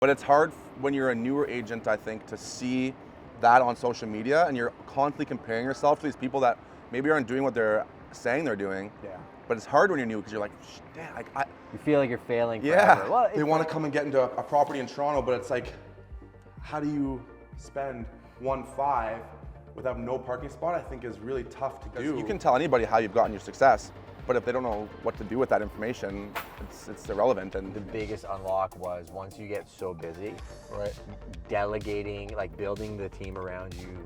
But it's hard when you're a newer agent, I think, to see that on social media, and you're constantly comparing yourself to these people that maybe aren't doing what they're saying they're doing. Yeah. But it's hard when you're new because you're like, damn, you feel like you're failing yeah. forever. Well, they want to come and get into a property in Toronto, but it's like, how do you spend 1.5 without no parking spot? I think is really tough to do. You can tell anybody how you've gotten your success, but if they don't know what to do with that information, it's irrelevant. And the biggest unlock was once you get so busy, right, delegating, like building the team around you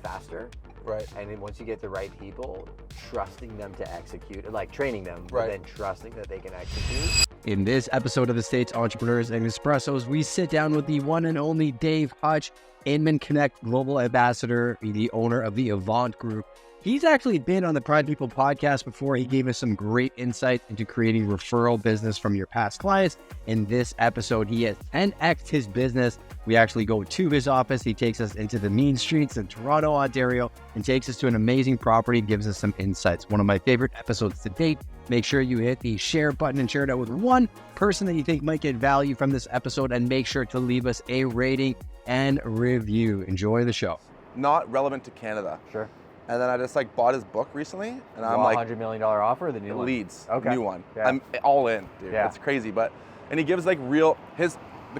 faster. Right. And then once you get the right people, trusting them to execute, like training them, right, but then trusting that they can execute. In this episode of the State's Entrepreneurs and Espressos, we sit down with the one and only Dave Hutch, Inman Connect Global Ambassador, the owner of the Avant Group. He's actually been on the Pride People podcast before. He gave us some great insight into creating referral business from your past clients. In this episode, he has 10x'd his business. We actually go to his office. He takes us into the mean streets in Toronto, Ontario, and takes us to an amazing property, gives us some insights. One of my favorite episodes to date. Make sure you hit the share button and share it out with one person that you think might get value from this episode, and make sure to leave us a rating and review. Enjoy the show. Not relevant to Canada. Sure. And then I just like bought his book recently, and I'm like like, $100 million offer, the new one? Leads, okay. New one. Yeah. I'm all in, dude. Yeah. It's crazy, and he gives like the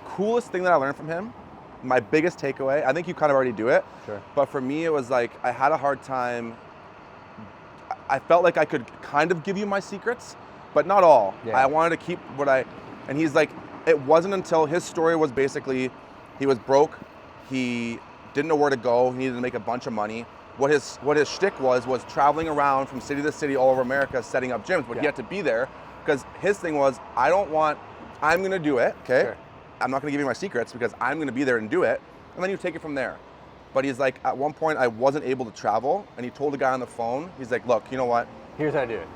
coolest thing that I learned from him, my biggest takeaway, I think you kind of already do it, sure, but for me it was like, I had a hard time, I felt like I could kind of give you my secrets, but not all. Yeah. I wanted to keep and he's like, it wasn't until his story was basically, he was broke, he didn't know where to go, he needed to make a bunch of money. What his shtick was traveling around from city to city all over America setting up gyms, but he had to be there because his thing was, I'm gonna do it, okay? Sure. I'm not gonna give you my secrets because I'm gonna be there and do it, and then you take it from there. But he's like, at one point I wasn't able to travel, and he told the guy on the phone, he's like, look, you know what? Here's how to do it.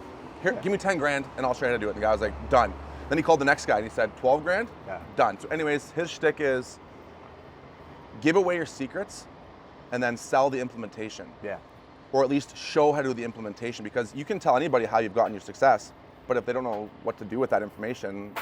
Here, give me 10 grand and I'll show you how to do it. And the guy was like, done. Then he called the next guy and he said, 12 grand? Yeah. Done. So anyways, his shtick is give away your secrets and then sell the implementation. Yeah. Or at least show how to do the implementation, because you can tell anybody how you've gotten your success, but if they don't know what to do with that information,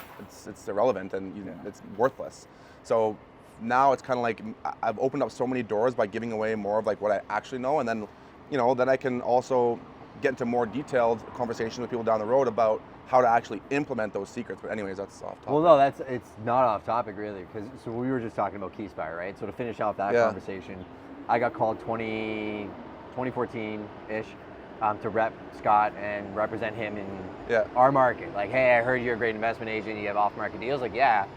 it's irrelevant and it's worthless. So now it's kind of like I've opened up so many doors by giving away more of like what I actually know, and then then I can also get into more detailed conversations with people down the road about how to actually implement those secrets. But anyways, that's off topic. Well, no, it's not off topic really, because so we were just talking about Keyspire, right? So to finish off that conversation, I got called 2014-ish to rep Scott and represent him in our market. Like, hey, I heard you're a great investment agent, you have off-market deals. Like, yeah.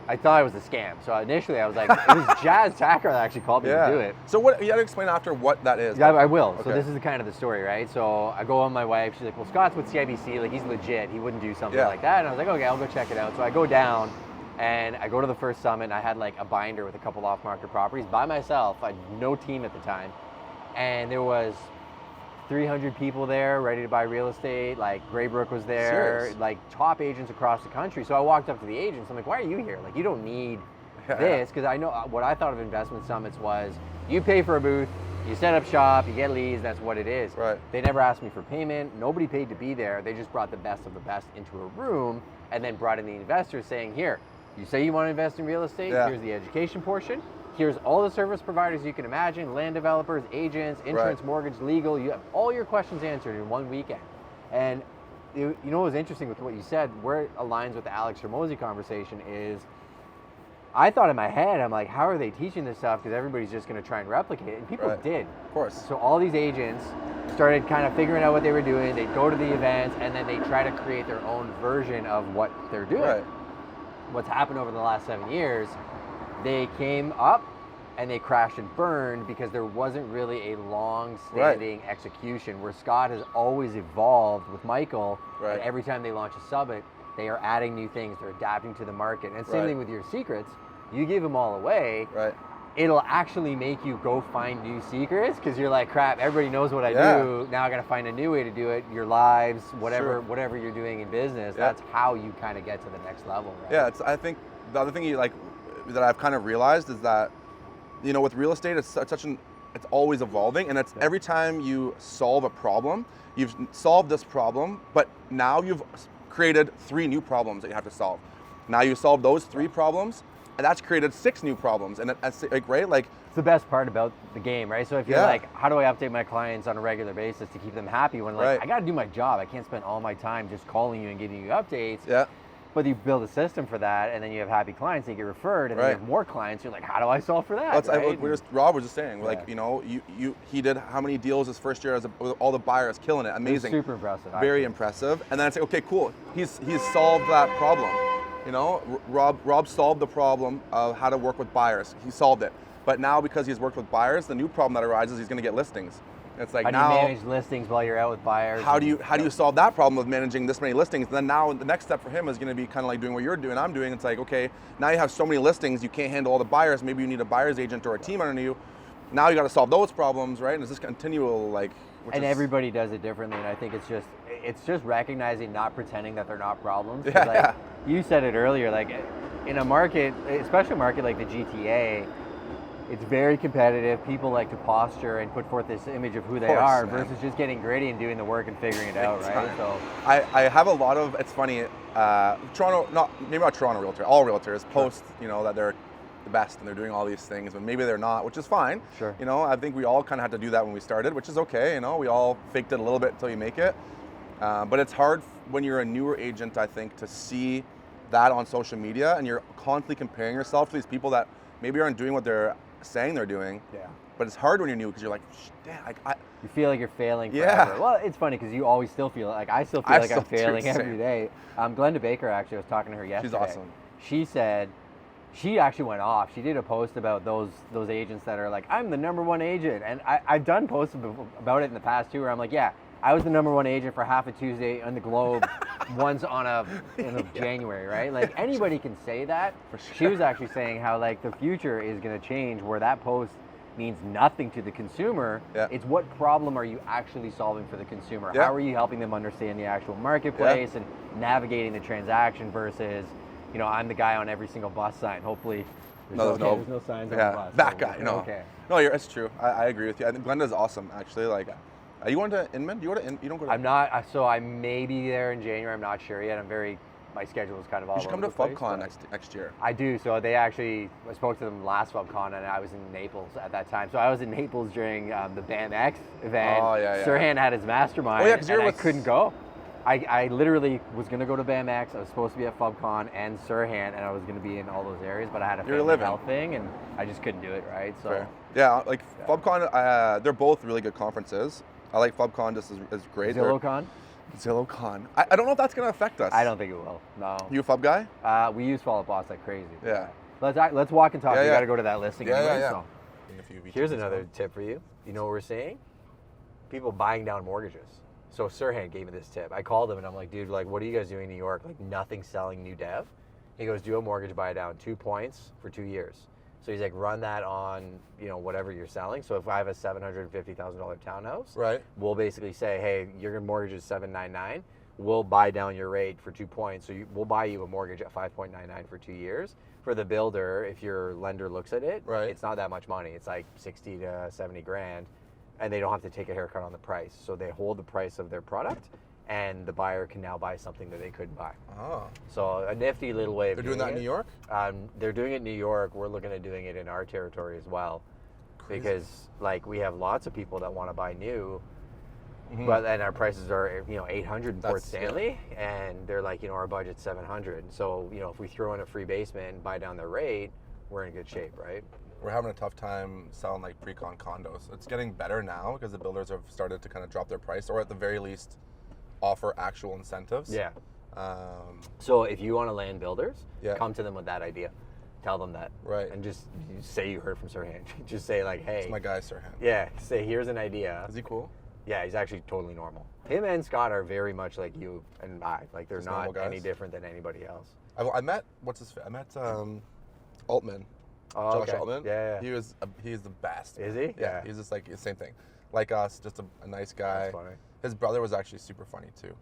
I thought it was a scam. So initially I was like, it was Jazz Tacker that actually called me to do it. So what, you got to explain after what that is. Yeah, I will. Okay. So this is kind of the story, right? So I go on my wife, she's like, well, Scott's with CIBC, like he's legit, he wouldn't do something like that. And I was like, okay, I'll go check it out. So I go down and I go to the first summit, and I had like a binder with a couple off-market properties by myself. I had no team at the time. And there was 300 people there ready to buy real estate. Like Graybrook was there, Serious? like top agents across the country. So I walked up to the agents. I'm like, why are you here? Like, you don't need this, because I know what I thought of investment summits was you pay for a booth, you set up shop, you get leads, that's what it is. Right. They never asked me for payment. Nobody paid to be there. They just brought the best of the best into a room and then brought in the investors saying, here, you say you want to invest in real estate, here's the education portion. Here's all the service providers you can imagine, land developers, agents, insurance, mortgage, legal. You have all your questions answered in one weekend. And you know what was interesting with what you said, where it aligns with the Alex Hormozy conversation is, I thought in my head, I'm like, how are they teaching this stuff? Because everybody's just going to try and replicate it. And people did. Of course. So all these agents started kind of figuring out what they were doing. They'd go to the events, and then they try to create their own version of what they're doing. Right. What's happened over the last 7 years, they came up and they crashed and burned because there wasn't really a long-standing execution, where Scott has always evolved with Michael. And every time they launch a summit, they are adding new things, they're adapting to the market. And same thing with your secrets. You give them all away, it'll actually make you go find new secrets, because you're like, crap, everybody knows what I do, now I gotta find a new way to do it. Your lives, whatever you're doing in business, that's how you kind of get to the next level, right? Yeah, I think the other thing that I've kind of realized is that, with real estate, it's always evolving, and it's every time you solve a problem, you've solved this problem, but now you've created 3 new problems that you have to solve. Now you solve those 3 problems, And that's created 6 new problems. And that's like, right? Like, it's the best part about the game, right? So if you're Yeah. like, how do I update my clients on a regular basis to keep them happy when like, Right. I got to do my job. I can't spend all my time just calling you and giving you updates. yeah. But you build a system for that, and then you have happy clients, and you get referred, and then you Right. have more clients. You're like, how do I solve for that? That's right? Rob was just saying, like, Yeah. you know, he did how many deals his first year with all the buyers, killing it, It was amazing, super impressive. very impressive. And then it's like, okay, cool, he's solved that problem. You know, Rob solved the problem of how to work with buyers. He solved it. But now because he's worked with buyers, the new problem that arises, he's going to get listings. And it's like, How do now, you manage listings while you're out with buyers? how do you solve that problem of managing this many listings? And then now the next step for him is going to be kind of like doing what you're doing, I'm doing. It's like, okay, now you have so many listings, you can't handle all the buyers. Maybe you need a buyer's agent or a team under you. Now you got to solve those problems, right? And it's this continual, like, And everybody does it differently, and I think it's just recognizing, not pretending that they're not problems. 'Cause, Yeah, like, yeah. You said it earlier, like in a market, especially a market like the GTA, it's very competitive. People like to posture and put forth this image of who they course, are man. versus just getting gritty and doing the work and figuring it out, right? So I have a lot of, it's funny, Toronto, maybe not Toronto realtor, all realtors post, you know, that they're the best and they're doing all these things, but maybe they're not, which is fine. Sure. You know, I think we all kind of had to do that when we started, which is okay. You know, we all faked it a little bit until you make it. But it's hard when you're a newer agent, I think, to see that on social media and you're constantly comparing yourself to these people that maybe aren't doing what they're saying they're doing. yeah. But it's hard when you're new because you're like, damn, You feel like you're failing Yeah. forever. Well, it's funny because you always still feel like I still feel I like still I'm failing do, same. every day. Glenda Baker, actually, I was talking to her yesterday. She's awesome. She said she actually went off. She did a post about those agents that are like, I'm the #1 agent, and I've done posts about it in the past too, where I'm like, yeah, I was the #1 agent for half a Tuesday on the Globe, once in January, right? Like anybody can say that. For sure. She was actually saying how like the future is going to change, where that post means nothing to the consumer. Yeah. It's what problem are you actually solving for the consumer? Yeah. How are you helping them understand the actual marketplace and navigating the transaction versus, you know, I'm the guy on every single bus sign. Hopefully there's no signs on the bus. that so guy, we're no. Okay. No, it's true. I agree with you. I think Glenda's awesome, actually. Like, are you going to Inman? You don't go to I'm not, so I may be there in January. I'm not sure yet. My schedule is kind of all You should come over to the place, FubCon but next year. I do. So they actually, I spoke to them last FubCon, and I was in Naples at that time. So I was in Naples during the BAM-X event. Oh, yeah. Sirhan had his mastermind, Oh, yeah, 'cause and you're I with- couldn't go. I literally was going to go to BAM-X. I was supposed to be at FubCon and Sirhan, and I was going to be in all those areas, but I had a You're family living. health thing, and I just couldn't do it, right? So Fair. Yeah, like FubCon, they're both really good conferences. I like FubCon just as great. ZillowCon? ZillowCon. I don't know if that's going to affect us. I don't think it will. No. You a Fub guy? We use Follow Boss like crazy. Yeah. Let's walk and talk. Yeah, We yeah. got to go to that listing anyway. So. Here's Here's another tip for you. You know what we're seeing? People buying down mortgages. So Sirhan gave me this tip. I called him and I'm like, dude, like, what are you guys doing in New York? Like, nothing selling new dev. He goes, do a mortgage buy down, 2 points for 2 years. So he's like, run that on, you know, whatever you're selling. So if I have a $750,000 townhouse, Right. we'll basically say, hey, your mortgage is $799. We'll buy down your rate for 2 points. So we'll buy you a mortgage at $5.99 for 2 years. For the builder, if your lender looks at it, Right. it's not that much money. It's like 60 to 70 grand, and they don't have to take a haircut on the price. So they hold the price of their product, and the buyer can now buy something that they couldn't buy. Oh. So a nifty little way of They're doing that in New York? They're doing it in New York. We're looking at doing it in our territory as well. Crazy. Because like we have lots of people that want to buy new, Mhm. but and our prices are, you know, 800 in Port That's- Stanley, and they're like, you know, our budget's 700. So, you know, if we throw in a free basement and buy down the rate, we're in good shape, right? We're having a tough time selling like pre-con condos. It's getting better now because the builders have started to kind of drop their price, or at the very least offer actual incentives. Yeah. Um, So if you want to land builders, Yeah. come to them with that idea. Tell them that. Right. And just say you heard from Sirhan. Just say like, hey. it's my guy, Sirhan. Yeah, say here's an idea. Is he cool? Yeah, he's actually totally normal. Him and Scott are very much like you and I. Like they're Just normal not any guys? different than anybody else. I met Altman. Oh, Josh okay. Altman. Yeah. He's the best. Is man. he? Yeah. Yeah. He's just like the same thing, like us, just a nice guy. That's funny. His brother was actually super funny too,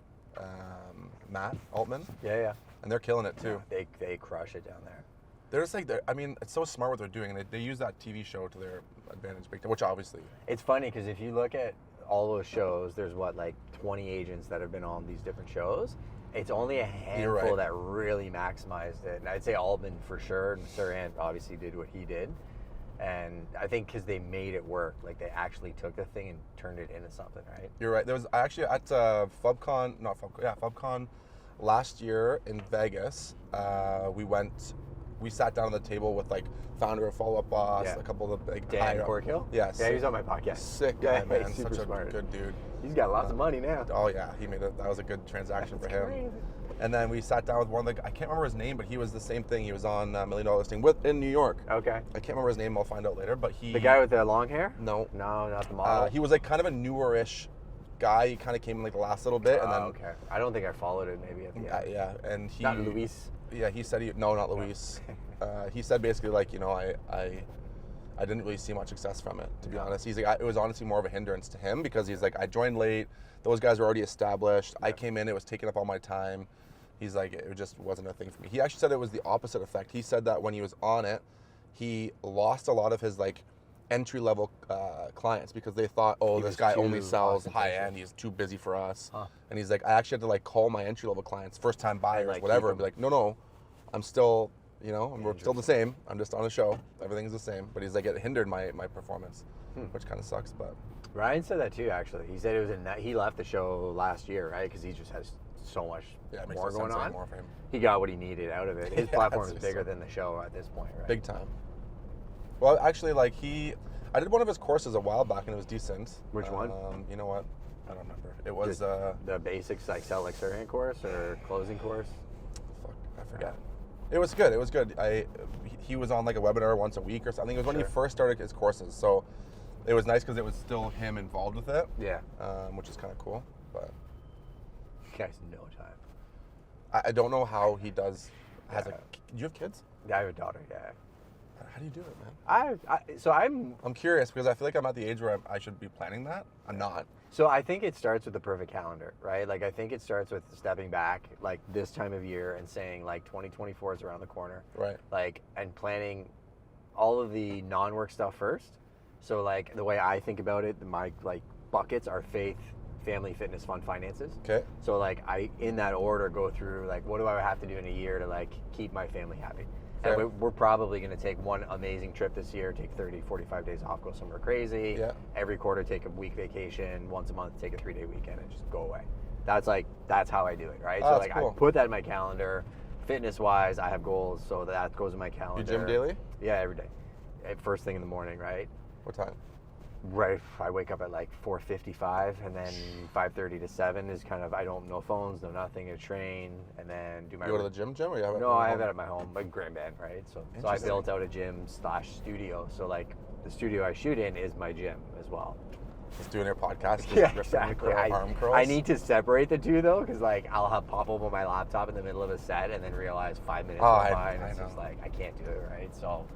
Matt Altman, Yeah. and they're killing it too. They crush it down there. They're just like, I mean, it's so smart what they're doing, and they use that TV show to their advantage, big time, which obviously. It's funny because if you look at all those shows, there's what, like 20 agents that have been on these different shows, It's only a You're handful right. that really maximized it. And I'd say Altman for sure, and Sirhan obviously did what he did. And I think because they made it work, like they actually took the thing and turned it into something, right? You're right. There was actually at FubCon last year in Vegas. We sat down at the table with like founder of Follow Up Boss, Yeah. a couple of the big Dan Corkill? Yes. Yeah, he's on my podcast. Sick guy, Yeah, man. he's super Such a smart. good dude. He's got lots of money now. Oh yeah, that was a good transaction for him. Crazy. And then we sat down with one of the, I can't remember his name, but he was the same thing. He was on $1 Million Listing in New York. Okay. I can't remember his name. I'll find out later. But The guy with the long hair? No. No, not the model. He was like kind of a newer-ish guy. He kind of came in like the last little bit, and then okay. I don't think I followed it. Maybe at the end. yeah, and he Not Luis. Yeah, he said not Luis. He said basically like I didn't really see much success from it, to be honest. He's like, it was honestly more of a hindrance to him because he's like, I joined late. Those guys were already established. I came in, it was taking up all my time. He's like, it just wasn't a thing for me. He actually said it was the opposite effect. He said that when he was on it, he lost a lot of his like entry-level clients because they thought, oh, this guy only sells high-end. He's too busy for us. Huh. And he's like, I actually had to like call my entry-level clients, first-time buyers, like, whatever, keep and be like, no, I'm still, we're still the same. I'm just on a show. Everything's the same. But he's like, it hindered my performance, which kind of sucks. But Ryan said that too, actually. He said it was he left the show last year, right? Because he just has so much it makes more no going sense on. anymore for him. He got what he needed out of it. His Yeah, platform is it's bigger so- than the show at this point, right? Big time. Well, actually, like I did one of his courses a while back, and it was decent. Which one? You know what? I don't remember. It was The basics like sell like Sirhan course or closing course. fuck, I forget. It was good. It was good. He was on like a webinar once a week or something. It was when he Sure. first started his courses, so it was nice because it was still him involved with it, Yeah. which is kind of cool. But Guys, no time. I don't know how he does. Do Yeah. you have kids? I have a daughter. Yeah. How do you do it, man? I'm I'm curious because I feel like I'm at the age where I should be planning that. I'm not. So I think it starts with the perfect calendar, right? Like I think it starts with stepping back like this time of year and saying like 2024 is around the corner. Right. Like and planning all of the non-work stuff first. So like the way I think about it, my like buckets are faith, family, fitness, fun, finances. Okay. So like I in that order go through like what do I have to do in a year to like keep my family happy? Fair. And we're probably going to take one amazing trip this year, take 30, 45 days off, go somewhere crazy. Yeah. Every quarter, take a week vacation. Once a month, take a 3-day weekend and just go away. That's how I do it, right? Oh, so that's like cool. I put that in my calendar. Fitness wise, I have goals, so that goes in my calendar. You gym daily? Yeah, every day. First thing in the morning, right? What time? Right, I wake up at like 4:55, and then 5:30 to 7 is kind of no phones, no nothing, a train, and then do my. You go to the gym, or you have it? No, I have it. it at my home, like grand band, right? So I Interesting. built out a gym / studio. So like the studio I shoot in is my gym as well. Just doing your podcast. Just Yeah, ripping exactly. arm curls. I need to separate the two though, because like I'll have pop up on my laptop in the middle of a set, and then realize 5 minutes Oh, go I- by, and I it's know. just like I can't do it, right? So.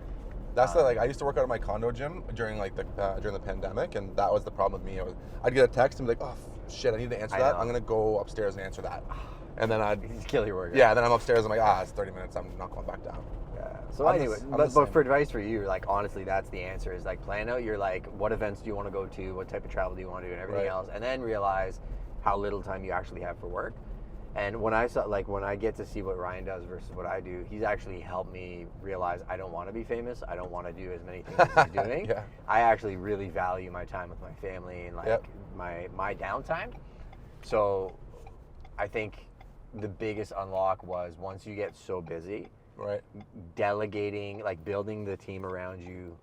That's I used to work out at my condo gym during like during the pandemic, and that was the problem with me. I'd get a text and be like, oh shit, I need to answer I that. know. I'm gonna go upstairs and answer that, and then I'd Kill your workout. yeah. Then I'm upstairs. I'm like, it's 30 minutes. I'm not going back down. Yeah. So I'm the anyway, s- I'm the but same. for advice for you, like honestly, that's the answer. Is like plan out your like what events do you want to go to, what type of travel do you want to do, and everything Right. else, and then realize how little time you actually have for work. And when I get to see what Ryan does versus what I do, he's actually helped me realize I don't want to be famous. I don't want to do as many things as he's doing. Yeah. I actually really value my time with my family and like Yep. my downtime. So I think the biggest unlock was once you get so busy, Right. delegating, like building the team around you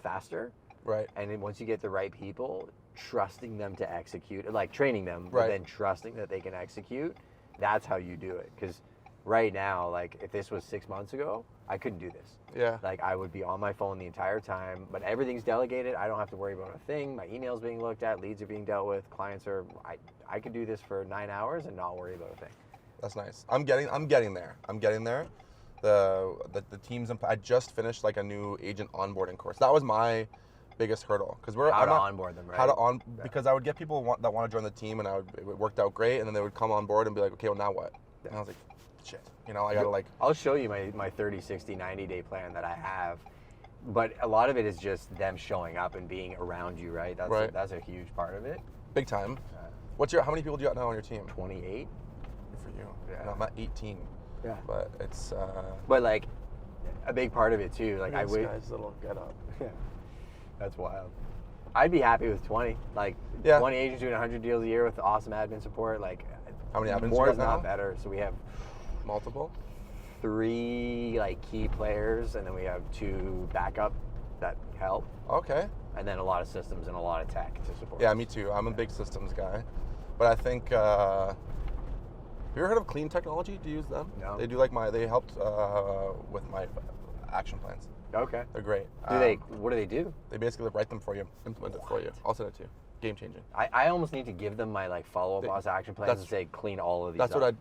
faster. Right. And then once you get the right people, trusting them to execute, like training them, but Right. then trusting that they can execute. That's how you do it. Because right now, like if this was 6 months ago, I couldn't do this. Yeah. Like I would be on my phone the entire time, but everything's delegated. I don't have to worry about a thing. My email's being looked at, leads are being dealt with, clients are, I could do this for 9 hours and not worry about a thing. That's nice. I'm getting there. The teams. I just finished like a new agent onboarding course. That was my biggest hurdle because How to onboard them, right? How to because I would get people that want to join the team, and it worked out great, and then they would come on board and be like, okay, well now what? And I was like, shit, I gotta like. I'll show you my 30, 60, 90-day plan that I have, but a lot of it is just them showing up and being around you, right? That's a huge part of it. Big time. How many people do you got now on your team? 28. Good for you. Yeah. No, I'm at 18. Yeah. But it's. But like, a big part of it too. Like this guy's little get up. Yeah. That's wild. I'd be happy with 20. Like 20 agents doing 100 deals a year with awesome admin support. Like, how many admins more you is got now? not better. So we have Multiple. 3 like key players, and then we have 2 backup that help. Okay. And then a lot of systems and a lot of tech to support. Yeah, me too. I'm a big systems guy, but I think. Have you ever heard of Clean Technology? Do you use them? No. They do they helped with my action plans. Okay. They're great. What do they do? They basically write them for you, implement it for you. I'll send it to you. Game changing. I almost need to give them my like follow-up boss action plans and say clean all of these. That's what I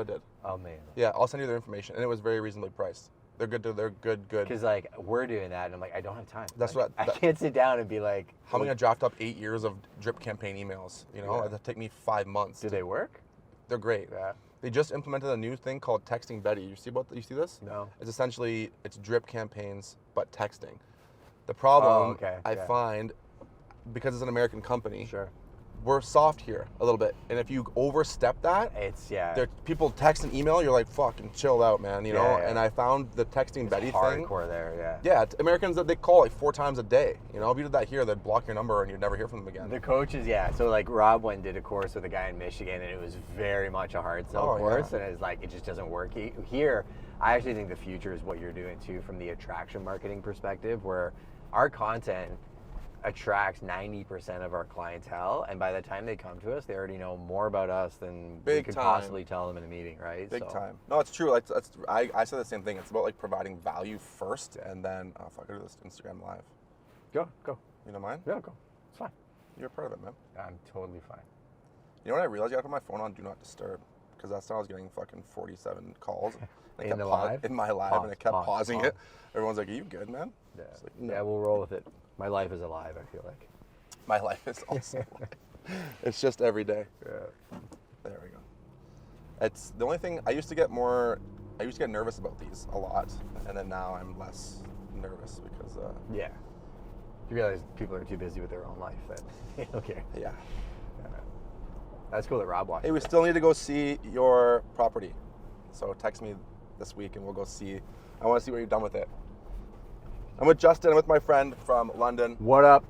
did. Oh man. Yeah, I'll send you their information, and it was very reasonably priced. They're good. They're good. Because like we're doing that, and I'm like, I don't have time. That's like, what I can't sit down and be like. How am I gonna draft up 8 years of drip campaign emails? You know, that'd take me 5 months. Do they work? They're great. Yeah. They just implemented a new thing called Texting Betty. You see this? No. It's essentially drip campaigns but texting. The problem I find, because it's an American company, Sure. we're soft here a little bit, and if you overstep that, people text and email. You're like, fucking chill out, man. You know. And I found the Texting Betty thing. Hardcore there, Yeah, Americans that they call like 4 times a day. You know, if you did that here, they'd block your number and you'd never hear from them again. The coaches, So like Rob went and did a course with a guy in Michigan, and it was very much a hard sell course, and it's like it just doesn't work here. I actually think the future is what you're doing too, from the attraction marketing perspective, where our content attracts 90% of our clientele, and by the time they come to us, they already know more about us than we could possibly tell them in a meeting, right? Big time. No, it's true. I say the same thing. It's about like providing value first, and then if I go to this Instagram live. Go. You don't mind? Yeah, go. It's fine. You're part of it, man. I'm totally fine. You know what I realized? You got to put my phone on Do Not Disturb, because that's how I was getting fucking 47 calls. In the live? In my live, and I kept pausing it. Everyone's like, "Are you good, man?" Yeah. Like, no. Yeah, we'll roll with it. My life is alive, I feel like. My life is also it's just every day. Yeah. There we go. It's the only thing I used to get nervous about these a lot, and then now I'm less nervous because you realize people are too busy with their own life that they don't care. Yeah. That's cool that Rob watched. Hey, we still need to go see your property. So text me this week and we'll go see. I want to see what you've done with it. I'm with Justin. I'm with my friend from London. What up?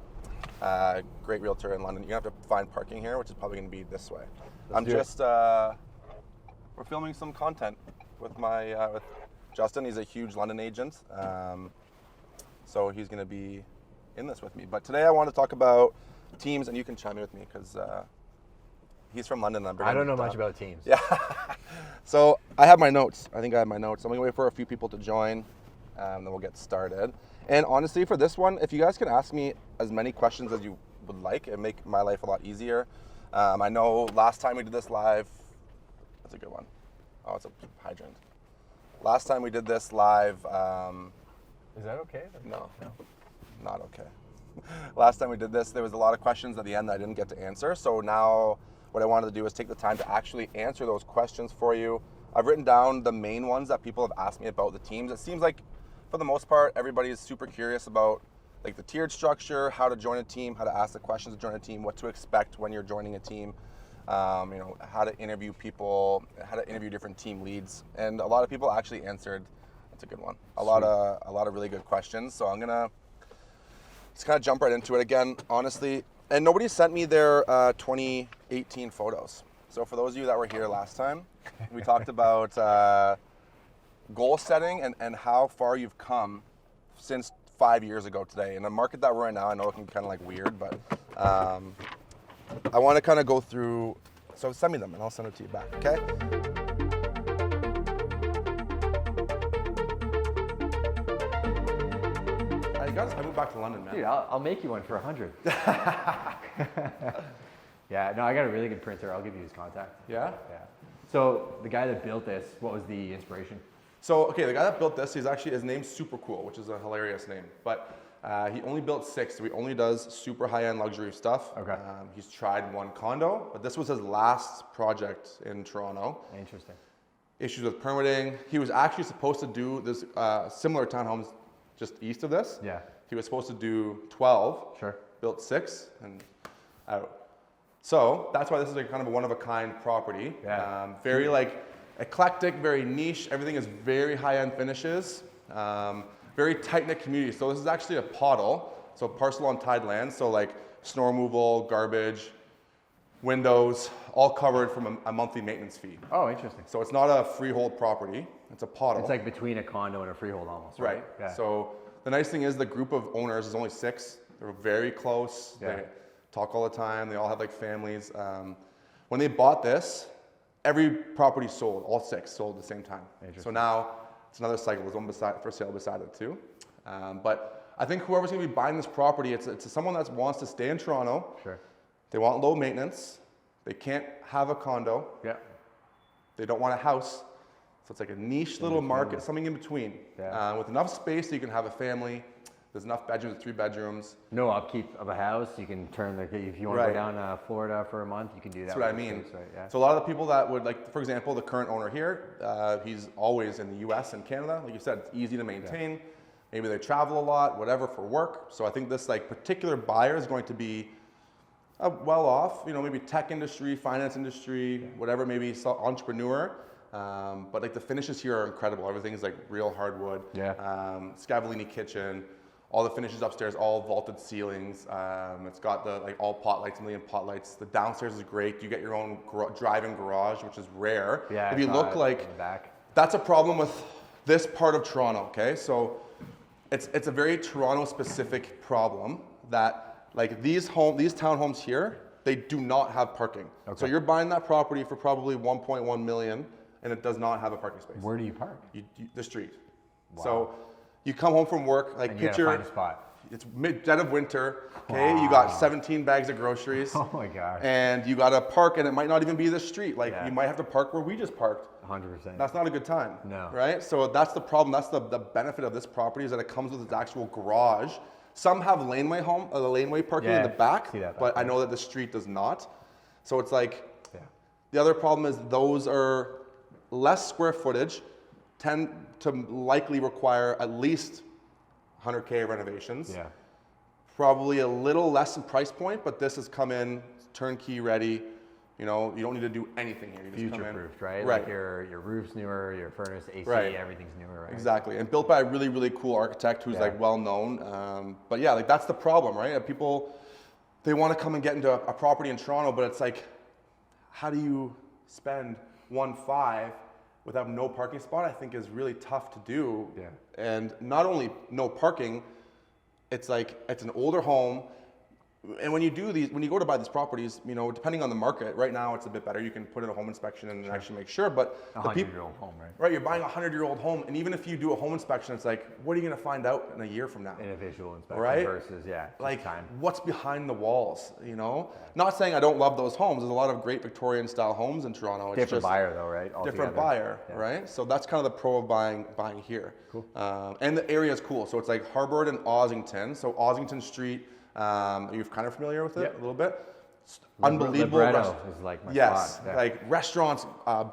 Great realtor in London. You're gonna have to find parking here, which is probably gonna be this way. We're filming some content with with Justin. He's a huge London agent. So he's gonna be in this with me. But today I want to talk about teams, and you can chime in with me because he's from London. I don't know much about teams. Yeah. So I have my notes. I think I have my notes. I'm gonna wait for a few people to join, then we'll get started. And honestly, for this one, if you guys can ask me as many questions as you would like, it'd make my life a lot easier. I know last time we did this live, that's a good one. Oh, it's a hydrant. Last time we did this live. Is that okay? No, not okay. Last time we did this, there was a lot of questions at the end that I didn't get to answer. So now what I wanted to do is take the time to actually answer those questions for you. I've written down the main ones that people have asked me about the teams. It seems like for the most part, everybody is super curious about like the tiered structure, how to join a team, how to ask the questions to join a team, what to expect when you're joining a team, how to interview people, how to interview different team leads. And a lot of people actually answered. That's a good one. A lot of really good questions. So I'm gonna just kind of jump right into it again, honestly. And nobody sent me their 2018 photos. So for those of you that were here last time, we talked about goal setting and how far you've come since 5 years ago today. In the market that we're in now, I know it can be kind of like weird, but I want to kind of go through. So send me them and I'll send it to you back, okay? I moved back to London, man. Dude, I'll make you one for 100. Yeah, no, I got a really good printer. I'll give you his contact. Yeah? Yeah. So the guy that built this, what was the inspiration? So, okay, the guy that built this, his name's Super Cool, which is a hilarious name. But he only built 6, so he only does super high-end luxury stuff. Okay. He's tried one condo, but this was his last project in Toronto. Interesting. Issues with permitting. He was actually supposed to do this similar townhomes just east of this. Yeah. He was supposed to do 12. Sure. Built 6 and out. So that's why this is like kind of a one-of-a-kind property. Very like eclectic, very niche. Everything is very high-end finishes. Very tight-knit community. So this is actually a PODL, so parcel on tied land. So like snow removal, garbage, windows, all covered from a monthly maintenance fee. Oh, interesting. So it's not a freehold property. It's a PODL. It's like between a condo and a freehold almost, right? Right. Yeah. So the nice thing is the group of owners is only 6. They're very close. Yeah. They talk all the time. They all have like families. When they bought this, every property sold. All 6 sold at the same time. So now it's another cycle. There's one for sale beside it too. But I think whoever's going to be buying this property, it's someone that wants to stay in Toronto. Sure. They want low maintenance. They can't have a condo. Yeah. They don't want a house. So it's like a niche little market, something in between. With enough space so you can have a family. There's enough bedrooms, 3 bedrooms. No upkeep of a house. You can turn if you want to go down to Florida for a month, you can do that. That's what I mean. Space, right? Yeah. So a lot of the people that would like, for example, the current owner here, he's always in the US and Canada. Like you said, it's easy to maintain. Yeah. Maybe they travel a lot, whatever, for work. So I think this like particular buyer is going to be well off, maybe tech industry, finance industry, whatever, maybe entrepreneur. But like the finishes here are incredible. Everything is like real hardwood. Scavellini kitchen. All the finishes upstairs, all vaulted ceilings. It's got the like all pot lights, 1 million pot lights. The downstairs is great. You get your own drive-in garage, which is rare. Yeah, if you look like back. That's a problem with this part of Toronto. Okay, so it's a very Toronto-specific problem that like these townhomes here, they do not have parking. Okay. So you're buying that property for probably 1.1 million, and it does not have a parking space. Where do you park? The street. Wow. So you come home from work, like and you picture, gotta find a spot. It's dead of winter, okay? Wow. You got 17 bags of groceries. Oh my gosh. And you gotta park, and it might not even be the street. Like you might have to park where we just parked. 100%. That's not a good time. No. Right? So that's the problem. That's the benefit of this property is that it comes with its actual garage. Some have laneway parking in the back, but I know that the street does not. So it's like, the other problem is those are less square footage, tend to likely require at least 100K renovations. Yeah. Probably a little less in price point, but this has come in turnkey ready. You don't need to do anything here. You just future-proofed, right? Like your roof's newer, your furnace, AC, everything's newer, right? Exactly, and built by a really, really cool architect who's like well known. But yeah, like that's the problem, right? People, they want to come and get into a property in Toronto, but it's like, how do you spend 1.5 without no parking spot? I think is really tough to do. Yeah. And not only no parking, it's like it's an older home. And when you go to buy these properties, depending on the market, right now it's a bit better. You can put in a home inspection and actually make sure. But a 100-year-old home, right? Right, you're buying a 100-year-old home, and even if you do a home inspection, it's like, what are you going to find out in a year from now? In a visual inspection versus like time. What's behind the walls? Not saying I don't love those homes. There's a lot of great Victorian-style homes in Toronto. It's different buyer though, right? Different buyer, right? So that's kind of the pro of buying here. Cool. And the area is cool. So it's like Harbord and Ossington. So Ossington Street. You're kind of familiar with it a little bit. Unbelievable. Libretto is like my spot. Yeah. Like restaurants,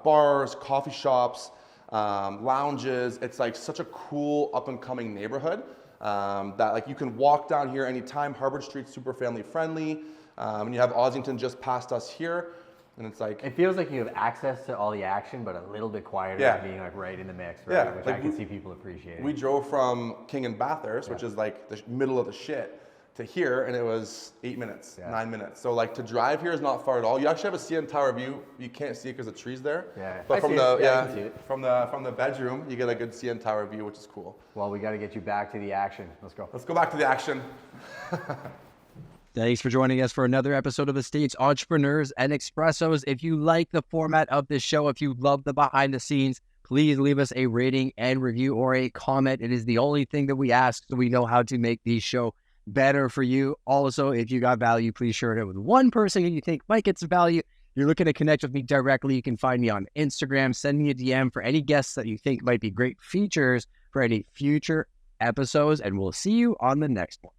bars, coffee shops, lounges. It's like such a cool up and coming neighborhood that like you can walk down here anytime. Harbord Street's super family friendly. And you have Ossington just past us here. And it's like it feels like you have access to all the action, but a little bit quieter, and being like right in the mix, right? Which like I can see people appreciating. We drove from King and Bathurst, which is like the middle of the shit, to here, and it was 8 minutes, 9 minutes. So like to drive here is not far at all. You actually have a CN Tower view. You can't see it because the tree's there. Yeah. But from the bedroom, you get a good CN Tower view, which is cool. Well, we got to get you back to the action. Let's go. Let's go back to the action. Thanks for joining us for another episode of the States Entrepreneurs and Expressos. If you like the format of this show, if you love the behind the scenes, please leave us a rating and review or a comment. It is the only thing that we ask so we know how to make these shows better for you. Also, if you got value, please share it with one person who you think might get some value. You're looking to connect with me directly, you can find me on Instagram. Send me a DM for any guests that you think might be great features for any future episodes, and we'll see you on the next one.